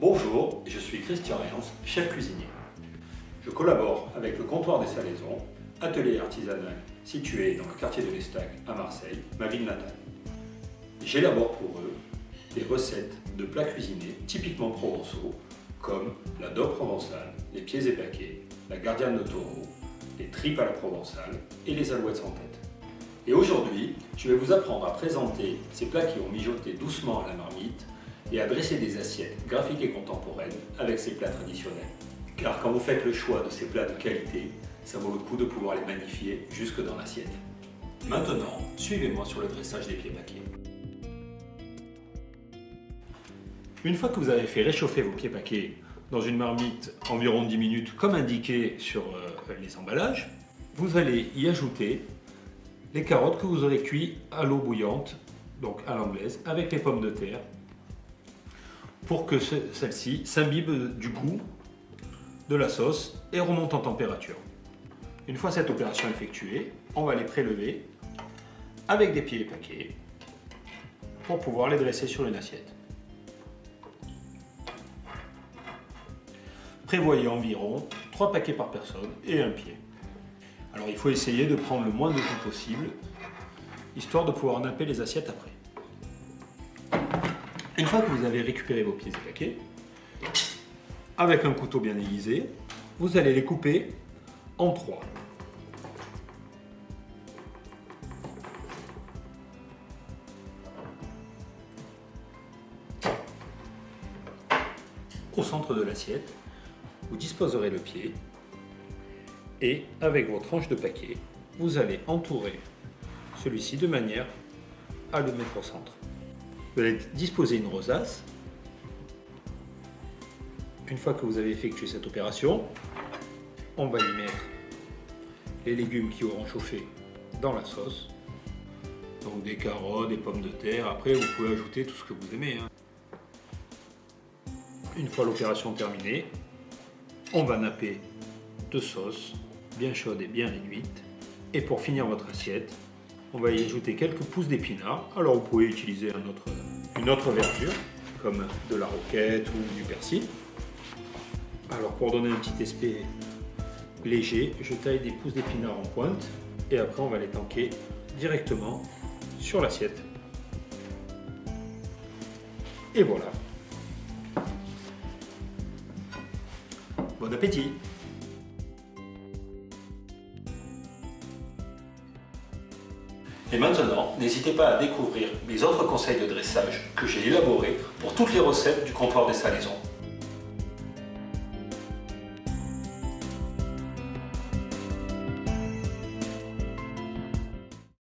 Bonjour, je suis Christian Ernst, chef cuisinier. Je collabore avec le comptoir des Salaisons, atelier artisanal situé dans le quartier de l'Estac à Marseille, ma ville natale. J'élabore pour eux des recettes de plats cuisinés typiquement provençaux comme la dogue provençale, les pieds épaquets, la gardienne de taureau, les tripes à la provençale et les alouettes sans tête. Et aujourd'hui, je vais vous apprendre à présenter ces plats qui ont mijoté doucement à la marmite et à dresser des assiettes graphiques et contemporaines avec ces plats traditionnels. Car quand vous faites le choix de ces plats de qualité, ça vaut le coup de pouvoir les magnifier jusque dans l'assiette. Maintenant, suivez-moi sur le dressage des pieds paquets. Une fois que vous avez fait réchauffer vos pieds paquets dans une marmite environ 10 minutes comme indiqué sur les emballages, vous allez y ajouter les carottes que vous aurez cuites à l'eau bouillante, donc à l'anglaise, avec les pommes de terre, pour que celle-ci s'imbibe du goût de la sauce et remonte en température. Une fois cette opération effectuée, on va les prélever avec des pieds paquets pour pouvoir les dresser sur une assiette. Prévoyez environ 3 paquets par personne et un pied. Alors il faut essayer de prendre le moins de jus possible, histoire de pouvoir napper les assiettes après. Une fois que vous avez récupéré vos pieds et paquets, avec un couteau bien aiguisé, vous allez les couper en 3. Au centre de l'assiette, vous disposerez le pied et avec vos tranches de paquet, vous allez entourer celui-ci de manière à le mettre au centre. Vous allez disposer une rosace. Une fois que vous avez effectué cette opération, on va y mettre les légumes qui auront chauffé dans la sauce. Donc des carottes, des pommes de terre. Après, vous pouvez ajouter tout ce que vous aimez. Une fois l'opération terminée, on va napper de sauce bien chaude et bien réduite. Et pour finir votre assiette, on va y ajouter quelques pousses d'épinards. Alors vous pouvez utiliser une autre verdure, comme de la roquette ou du persil. Alors pour donner un petit aspect léger, je taille des pousses d'épinards en pointe et après on va les tanker directement sur l'assiette. Et voilà. Bon appétit! Et maintenant, n'hésitez pas à découvrir mes autres conseils de dressage que j'ai élaborés pour toutes les recettes du comptoir des Salaisons.